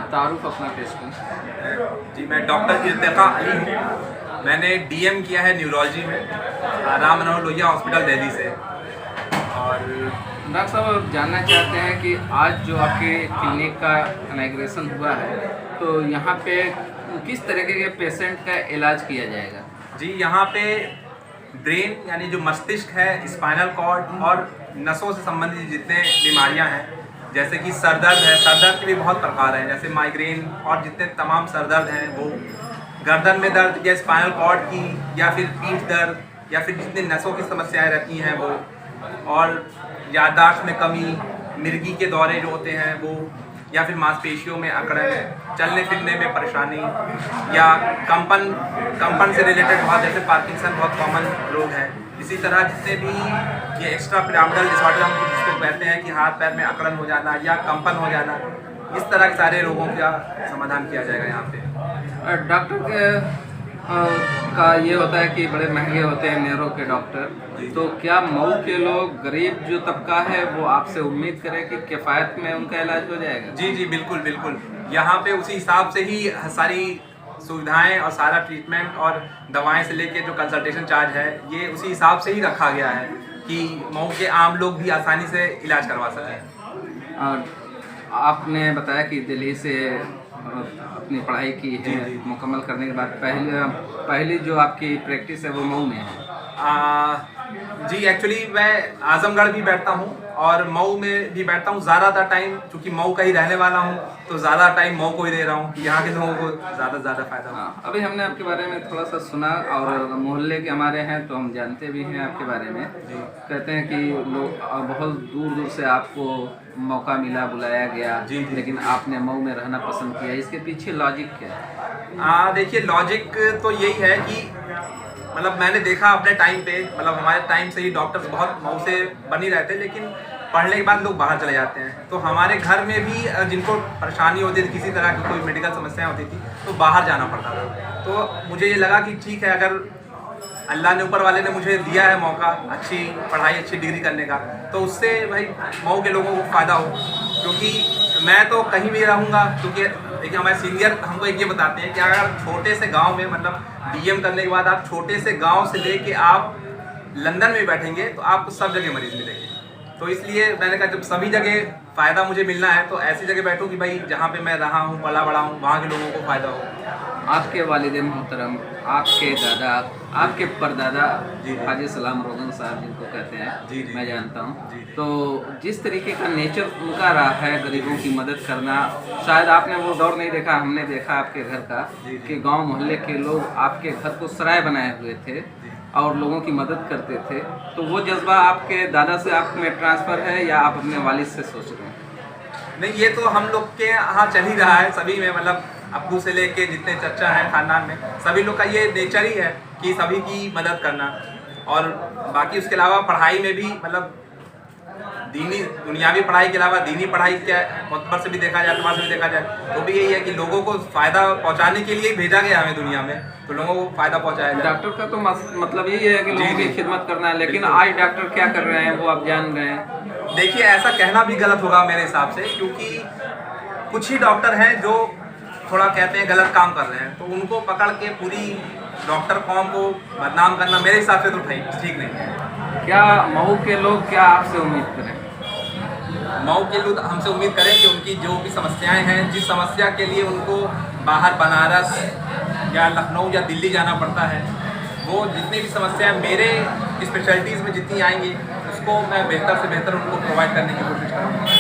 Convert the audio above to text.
तारुफ अपना पेश करें। जी, मैं डॉक्टर इर्तिका अली हूँ। मैंने डीएम किया है न्यूरोलॉजी में राम मनोहर लोहिया हॉस्पिटल दिल्ली से। और डॉक्टर साहब जानना चाहते हैं कि आज जो आपके क्लिनिक का इनॉग्रेशन हुआ है तो यहाँ पे किस तरीके के पेशेंट का इलाज किया जाएगा? जी, यहाँ पे ब्रेन यानी जो मस्तिष्क है, स्पाइनल कॉर्ड और नसों से संबंधित जितने बीमारियाँ हैं, जैसे कि सर दर्द है, सर दर्द के भी बहुत प्रकार हैं, जैसे माइग्रेन और जितने तमाम सर दर्द हैं वो, गर्दन में दर्द या स्पाइनल कॉर्ड की, या फिर पीठ दर्द, या फिर जितने नसों की समस्याएं रहती हैं वो, और याददाश्त में कमी, मिर्गी के दौरे जो होते हैं वो, या फिर मांसपेशियों में अकड़न, चलने फिरने में परेशानी, या कंपन से रिलेटेड बहुत, जैसे पार्किंसन बहुत कॉमन रोग है। इसी तरह जितने भी ये एक्स्ट्रा पिरामिडल डिसऑर्डर हम जिसको कहते हैं कि हाथ पैर में अकड़न हो जाना या कंपन हो जाना, इस तरह के सारे रोगों का समाधान किया जाएगा यहाँ पे। डॉक्टर के का ये होता है कि बड़े महंगे होते हैं नेरो के डॉक्टर, तो क्या मऊ के लोग, गरीब जो तबका है वो आपसे उम्मीद करें कि किफ़ायत में उनका इलाज हो जाएगा? जी जी, बिल्कुल बिल्कुल। यहाँ पे उसी हिसाब से ही सारी सुविधाएं और सारा ट्रीटमेंट और दवाएं से लेके जो कंसल्टेशन चार्ज है, ये उसी हिसाब से ही रखा गया है कि मऊ के आम लोग भी आसानी से इलाज करवा सकें। और आपने बताया कि दिल्ली से अपनी पढ़ाई की है, मुकम्मल करने के बाद पहली जो आपकी प्रैक्टिस है वो मऊ में है? जी, एक्चुअली मैं आजमगढ़ भी बैठता हूँ और मऊ में भी बैठता हूँ। ज़्यादातर टाइम, चूँकि मऊ का ही रहने वाला हूँ, तो ज़्यादा टाइम मऊ को ही दे रहा हूँ। यहाँ के लोगों को ज़्यादा से ज़्यादा फ़ायदा हो। अभी हमने आपके बारे में थोड़ा सा सुना और मोहल्ले के हमारे हैं तो हम जानते भी हैं आपके बारे में। कहते हैं कि लोग बहुत दूर दूर से आपको मौका मिला, बुलाया गया, लेकिन आपने मऊ में रहना पसंद किया। इसके पीछे लॉजिक क्या है? देखिए, लॉजिक तो यही है कि मतलब मैंने देखा अपने टाइम पे, मतलब हमारे टाइम से ही डॉक्टर्स बहुत मऊ से बन ही रहे थे, लेकिन पढ़ने के बाद लोग बाहर चले जाते हैं। तो हमारे घर में भी जिनको परेशानी होती थी, किसी तरह की कोई मेडिकल समस्या होती थी, तो बाहर जाना पड़ता था। तो मुझे ये लगा कि ठीक है, अगर अल्लाह ने, ऊपर वाले ने मुझे दिया है मौका अच्छी पढ़ाई, अच्छी डिग्री करने का, तो उससे भाई मऊ के लोगों को फ़ायदा हो। क्योंकि मैं तो कहीं भी रहूँगा, क्योंकि देखिए हमारे सीनियर हमको एक ये बताते हैं कि अगर छोटे से गांव में, मतलब डीएम करने के बाद आप छोटे से गांव से लेके आप लंदन में बैठेंगे तो आपको सब जगह मरीज मिलेंगे। तो इसलिए मैंने कहा जब सभी जगह फ़ायदा मुझे मिलना है तो ऐसी जगह बैठूँ कि भाई जहाँ पे मैं रहा हूँ, पला बड़ा हूँ, वहाँ के लोगों को फ़ायदा हो। आपके वालिदैन मोहतरम, आपके दादा, आपके परदादा हाजी सलाम रोगन साहब जिनको कहते हैं, मैं जानता हूँ, तो जिस तरीके का नेचर उनका रहा है गरीबों की मदद करना, शायद आपने वो दौर नहीं देखा, हमने देखा आपके घर का कि गांव मोहल्ले के लोग आपके घर को सराय बनाए हुए थे और लोगों की मदद करते थे। तो वो जज्बा आपके दादा से आप में ट्रांसफ़र है या आप अपने वालिद से सोच रहे हैं? नहीं, ये तो हम लोग के यहाँ चल ही रहा है सभी में, मतलब अब्बू से लेके जितने चचा हैं खानदान में, सभी लोग का ये नेचर ही है कि सभी की मदद करना। और बाकी उसके अलावा पढ़ाई में भी, मतलब दीनी दुनियावी पढ़ाई के अलावा दीनी पढ़ाई क्या मुतबर से भी देखा जाए, एतबार से भी देखा जाए, तो भी यही है कि लोगों को फ़ायदा पहुंचाने के लिए भेजा गया हमें दुनिया में, तो लोगों को फ़ायदा पहुंचाया जाए। डॉक्टर का तो मतलब यही है कि लोगों की खिदमत करना है, लेकिन आज डॉक्टर क्या कर रहे हैं वो आप जान रहे हैं। देखिए, ऐसा कहना भी गलत होगा मेरे हिसाब से, क्योंकि कुछ ही डॉक्टर हैं जो थोड़ा कहते हैं गलत काम कर रहे हैं, तो उनको पकड़ के पूरी डॉक्टर कौम को बदनाम करना मेरे हिसाब से तो ठीक नहीं है। क्या मऊ के लोग क्या आपसे उम्मीद करें? मऊ के लोग हमसे उम्मीद करें कि उनकी जो भी समस्याएं हैं, जिस समस्या के लिए उनको बाहर बनारस या लखनऊ या दिल्ली जाना पड़ता है, वो जितनी भी समस्याएं मेरे स्पेशलिटीज़ में जितनी आएंगी, उसको मैं बेहतर से बेहतर उनको प्रोवाइड करने की कोशिश करूँगा।